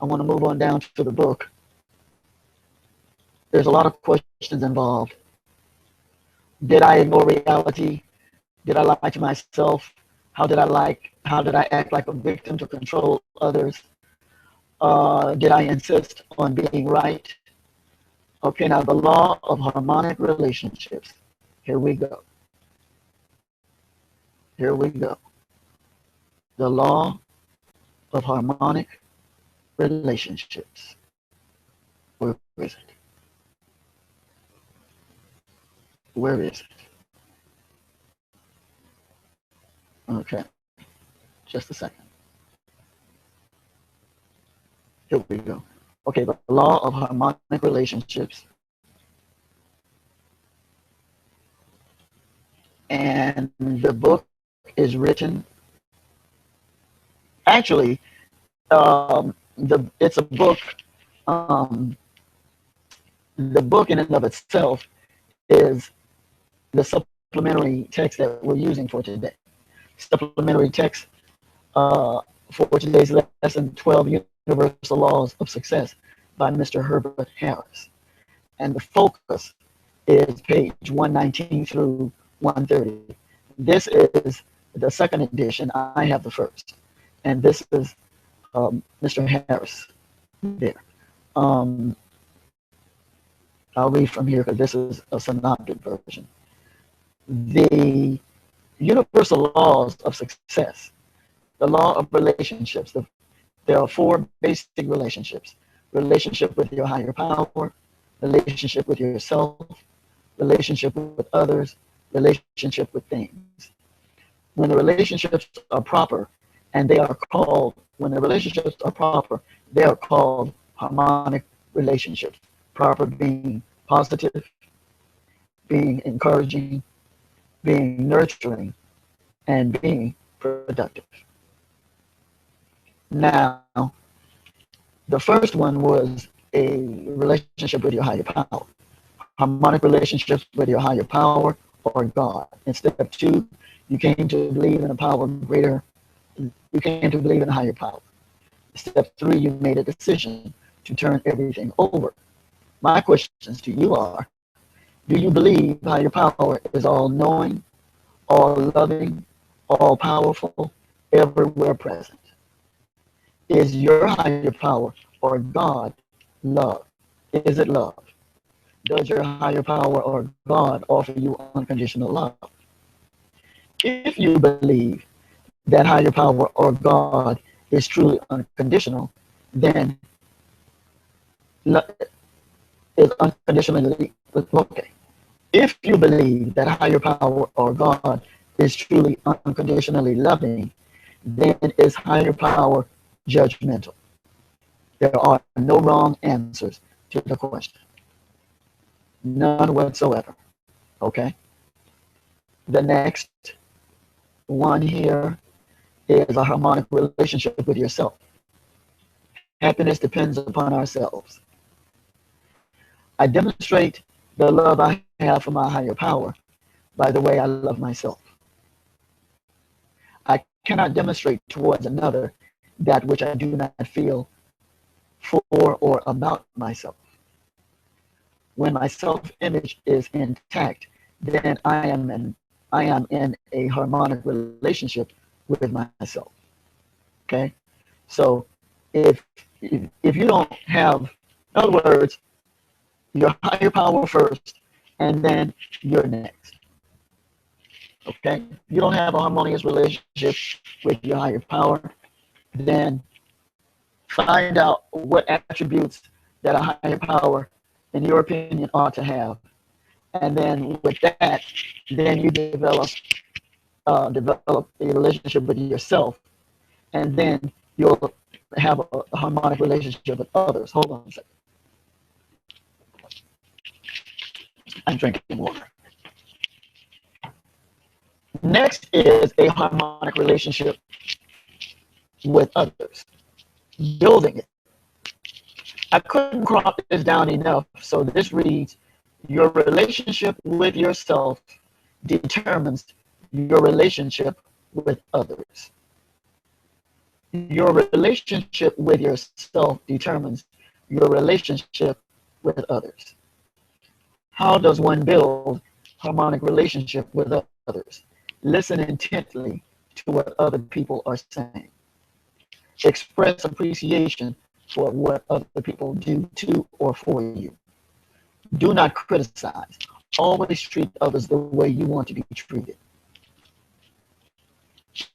[SPEAKER 2] want to move on down to the book. There's a lot of questions involved. Did I ignore reality? Did I lie to myself? How did I act like a victim to control others? Did I insist on being right? Okay, now the law of harmonic relationships. Here we go. Here we go. The law of harmonic relationships. Where is it? Where is it? Okay, just a second. Here we go. Okay, the law of harmonic relationships. And the book is written, actually, it's a book, um, the book in and of itself is the supplementary text that we're using for today. Supplementary text for today's lesson, 12 Universal Laws of Success by Mr. Herbert Harris. And the focus is page 119 through 130. This is the second edition. I have the first. And this is Mr. Harris there. I'll read from here because this is a synoptic version. The universal laws of success, the law of relationships. There are four basic relationships: relationship with your higher power, relationship with yourself, relationship with others, relationship with things. When the relationships are proper, and they are called, when the relationships are proper, they are called harmonic relationships. Proper being positive, being encouraging, being nurturing, and being productive. Now, the first one was a relationship with your higher power. Harmonic relationships with your higher power or God. In step two, you came to believe in a power greater. You came to believe in a higher power. Step three, you made a decision to turn everything over. My questions to you are, do you believe higher power is all knowing, all loving, all powerful, everywhere present? Is your higher power or God love? Is it love? Does your higher power or God offer you unconditional love? If you believe that higher power or God is truly unconditional, then is unconditionally okay. If you believe that higher power or God is truly unconditionally loving, then is higher power judgmental? There are no wrong answers to the question. None whatsoever. Okay? The next one here is a harmonic relationship with yourself. Happiness depends upon ourselves. I demonstrate the love I have for my higher power by the way I love myself. I cannot demonstrate towards another that which I do not feel for or about myself. When my self-image is intact, then I am in a harmonic relationship with myself. Okay, so if you don't have, in other words, your higher power first, and then you're next. Okay, if you don't have a harmonious relationship with your higher power, then find out what attributes that a higher power, in your opinion, ought to have, and then with that, then you develop a relationship with yourself, and then you'll have a harmonic relationship with others. Hold on a second. I'm drinking water. Next is a harmonic relationship with others. Building it. I couldn't crop this down enough, so this reads, your relationship with yourself determines your relationship with others. Your relationship with yourself determines your relationship with others. How does one build harmonic relationship with others? Listen intently to what other people are saying. Express appreciation for what other people do to or for you. Do not criticize. Always treat others the way you want to be treated.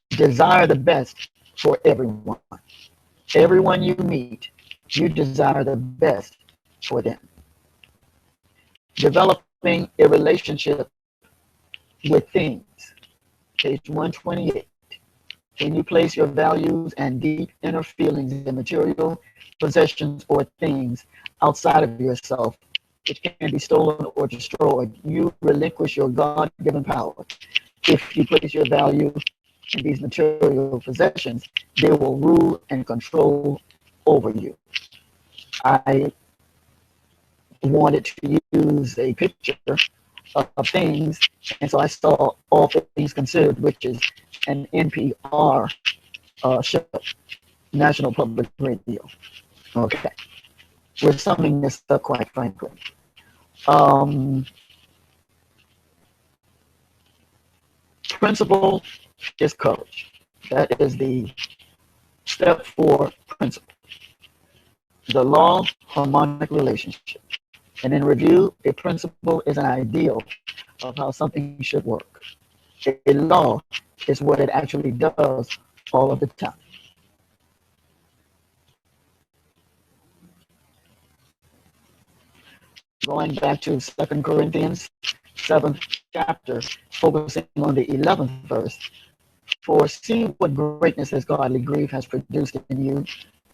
[SPEAKER 2] Desire the best for everyone. Everyone you meet, you desire the best for them. Developing a relationship with things. Page 128. When you place your values and deep inner feelings in material possessions or things outside of yourself, which can be stolen or destroyed, you relinquish your God-given power. If you place your value in these material possessions, they will rule and control over you. I wanted to use a picture of things, and so I saw All Things Considered, which is an NPR show, National Public Radio. Okay, we're summing this up quite frankly. Principle is courage. That is the step 4 principle. The law, harmonic relationship. And in review, a principle is an ideal of how something should work. A law is what it actually does all of the time. Going back to 2 Corinthians 7th chapter, focusing on the 11th verse. For see what greatness his godly grief has produced in you,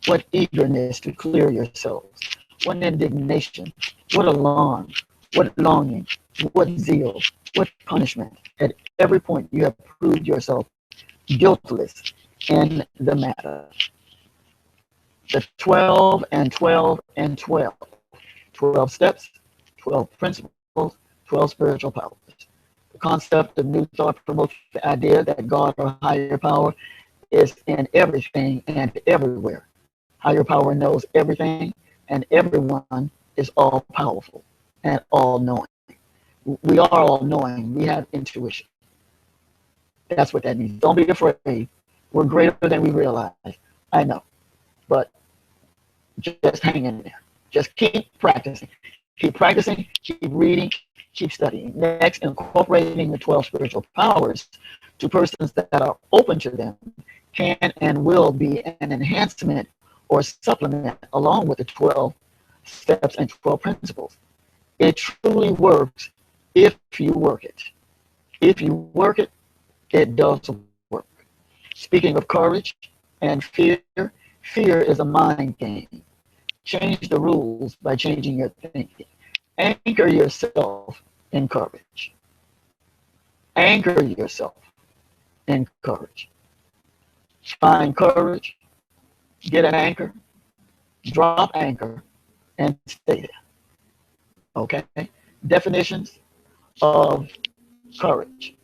[SPEAKER 2] what eagerness to clear yourselves, what indignation, what alarm, what longing, what zeal, what punishment. At every point you have proved yourself guiltless in the matter. The 12 and 12 and 12. 12 steps, 12 principles, 12 spiritual powers. The concept of New Thought promotes the idea that God or higher power is in everything and everywhere. Higher power knows everything and everyone is all powerful and all knowing. We are all knowing. We have intuition. That's what that means. Don't be afraid. We're greater than we realize. I know. But just hang in there. Just keep practicing. Keep practicing, keep reading, keep studying. Next, incorporating the 12 spiritual powers to persons that are open to them can and will be an enhancement or supplement along with the 12 steps and 12 principles. It truly works if you work it. If you work it, it does work. Speaking of courage and fear, fear is a mind game. Change the rules by changing your thinking. Anchor yourself in courage. Anchor yourself in courage. Find courage, get an anchor, drop anchor, and stay there. Okay? Definitions of courage.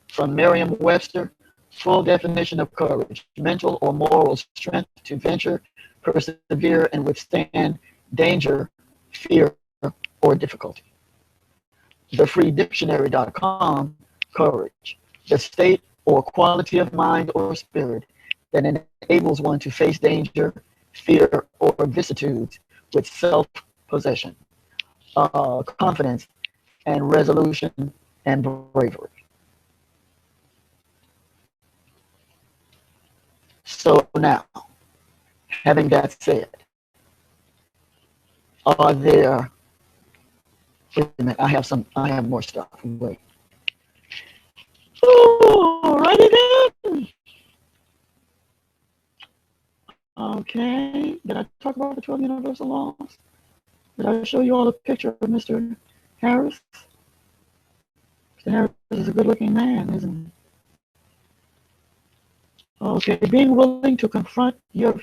[SPEAKER 2] From Merriam-Webster, full definition of courage: mental or moral strength to venture, persevere, and withstand danger, fear, or difficulty. TheFreeDictionary.com, courage: the state or quality of mind or spirit that enables one to face danger, fear, or vicissitudes with self-possession, confidence, and resolution and bravery. So now, having that said, are there, wait a minute, I have more stuff. Wait. Oh, write it in. Okay. Did I talk about the 12 universal laws? Did I show you all a picture of Mr. Harris? Mr. Harris is a good-looking man, isn't he? Okay, being willing to confront your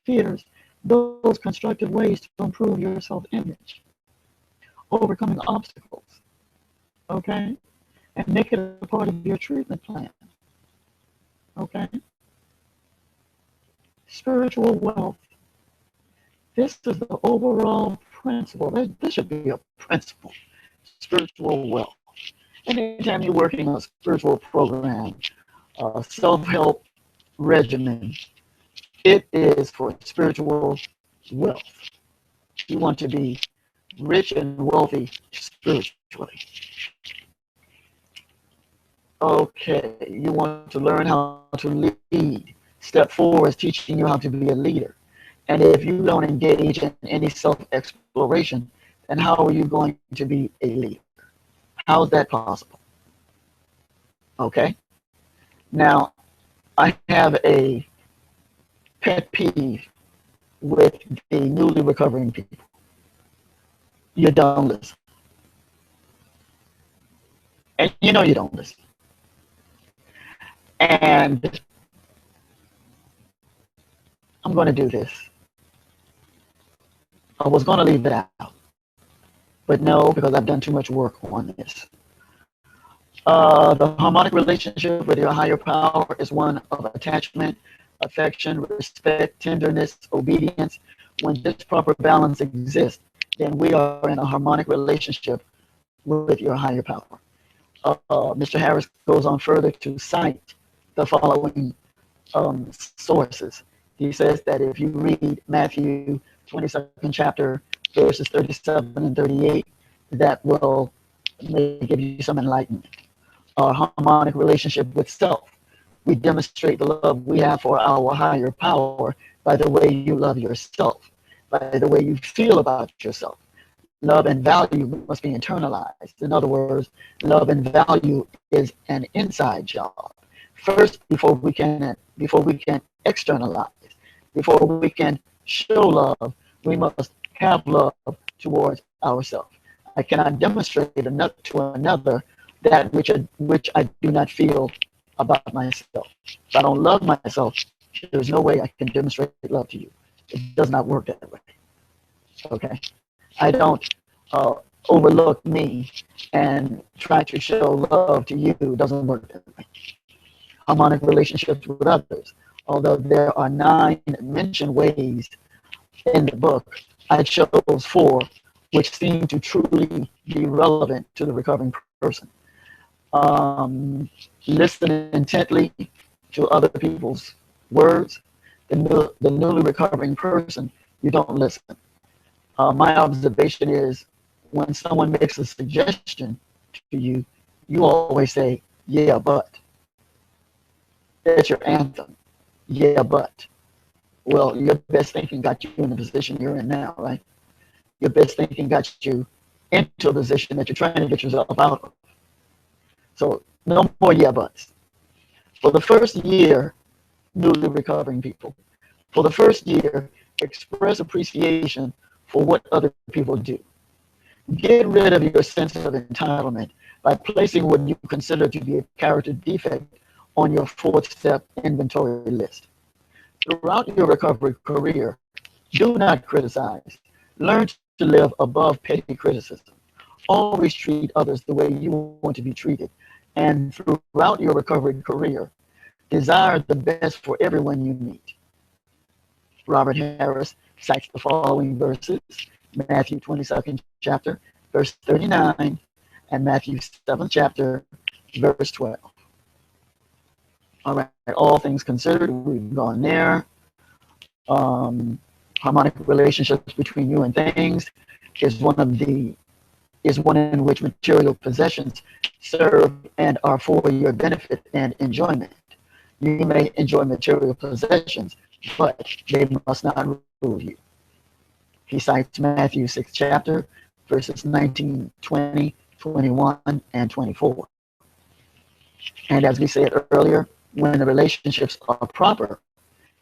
[SPEAKER 2] fears, those constructive ways to improve your self-image, overcoming obstacles, okay, and make it a part of your treatment plan, okay. Spiritual wealth. This is the overall principle. This should be a principle. Spiritual wealth. Anytime you're working on a spiritual program, self-help regimen, it is for spiritual wealth. You want to be rich and wealthy spiritually. Okay, you want to learn how to lead. Step 4 is teaching you how to be a leader. And if you don't engage in any self-exploration, then how are you going to be a leader? How's that possible? Okay. Now, I have a pet peeve with the newly recovering people. You don't listen. And you know you don't listen. And I'm going to do this. I was going to leave it out, but no, because I've done too much work on this. The harmonic relationship with your higher power is one of attachment, affection, respect, tenderness, obedience. When this proper balance exists, then we are in a harmonic relationship with your higher power. Mr. Harris goes on further to cite the following sources. He says that if you read Matthew 22nd chapter, verses 37 and 38, that will may give you some enlightenment. Our harmonic relationship with self. We demonstrate the love we have for our higher power by the way you love yourself, by the way you feel about yourself. Love and value must be internalized. In other words, love and value is an inside job. First, before we can externalize, before we can show love, we must have love towards ourselves. I cannot demonstrate to another that which I do not feel about myself. If I don't love myself, there's no way I can demonstrate love to you. It does not work that way. Okay, I don't overlook me and try to show love to you. It doesn't work that way. Harmonic relationships with others. Although there are 9 mentioned ways in the book, I chose 4 which seem to truly be relevant to the recovering person. Listen intently to other people's words. The newly recovering person, you don't listen. My observation is when someone makes a suggestion to you, you always say, yeah, but. That's your anthem. Yeah, but. Well, your best thinking got you in the position you're in now, right? Your best thinking got you into a position that you're trying to get yourself out of. So no more yeah buts. For the first year, newly recovering people, for the first year, express appreciation for what other people do. Get rid of your sense of entitlement by placing what you consider to be a character defect on your 4th step inventory list. Throughout your recovery career, do not criticize. Learn to live above petty criticism. Always treat others the way you want to be treated. And throughout your recovery career, desire the best for everyone you meet. Robert Harris cites the following verses: Matthew 22nd chapter, verse 39, and Matthew 7th chapter, verse 12. All right, all things considered, we've gone there. Harmonic relationships between you and things is one in which material possessions serve and are for your benefit and enjoyment. You may enjoy material possessions, but they must not rule you. He cites Matthew 6th chapter, verses 19, 20, 21, and 24. And as we said earlier, when the relationships are proper,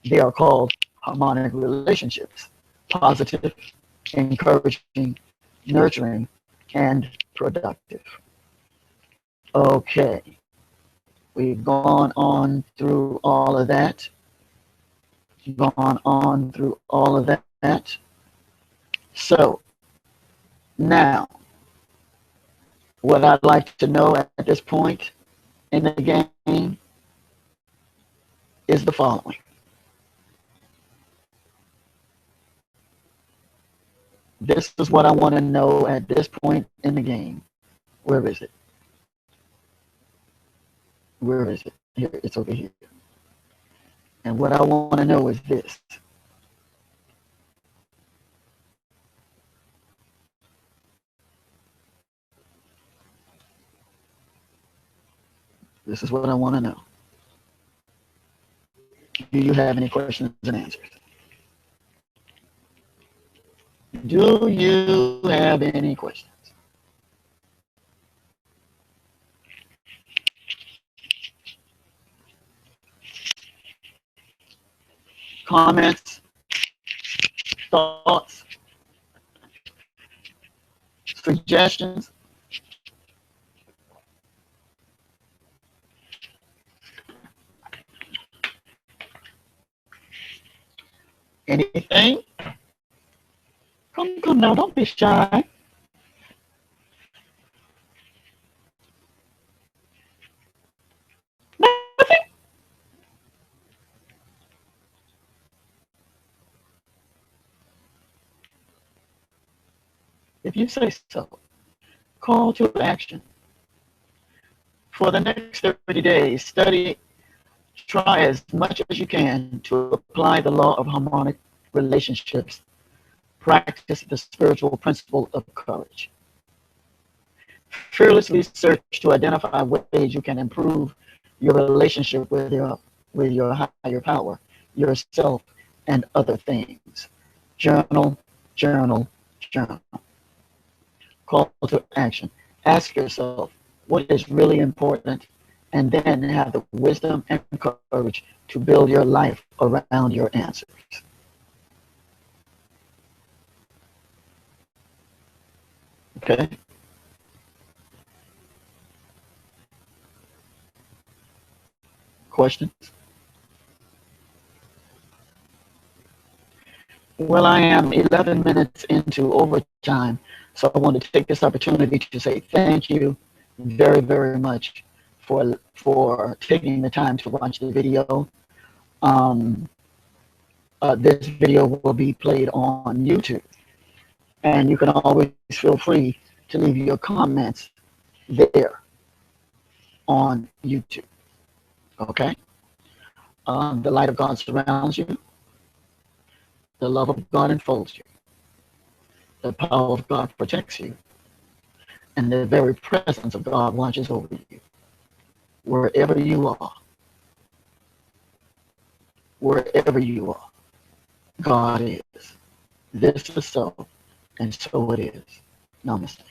[SPEAKER 2] they are called harmonic relationships: positive, encouraging, nurturing, and productive. Okay, we've gone on through all of that. So now, what I'd like to know at this point in the game is the following. This is what I want to know at this point in the game. Where is it? Where is it? Here, it's over here. And what I want to know is this. This is what I want to know. Do you have any questions and answers? Do you have any questions? Comments? Thoughts? Suggestions? Anything? Come now, don't be shy. Nothing? If you say so, call to action. For the next 30 days, study, try as much as you can to apply the law of harmonic relationships. Practice the spiritual principle of courage. Fearlessly search to identify ways you can improve your relationship with your higher power, yourself, and other things. Journal, journal, journal. Call to action. Ask yourself what is really important, and then have the wisdom and courage to build your life around your answers. Okay? Questions? Well, I am 11 minutes into overtime, so I want to take this opportunity to say thank you very, very much for taking the time to watch the video. This video will be played on YouTube, and you can always feel free to leave your comments there on YouTube. Okay? The light of God surrounds you. The love of God enfolds you. The power of God protects you. And the very presence of God watches over you. Wherever you are. Wherever you are. God is. This is so, and so it is. Namaste.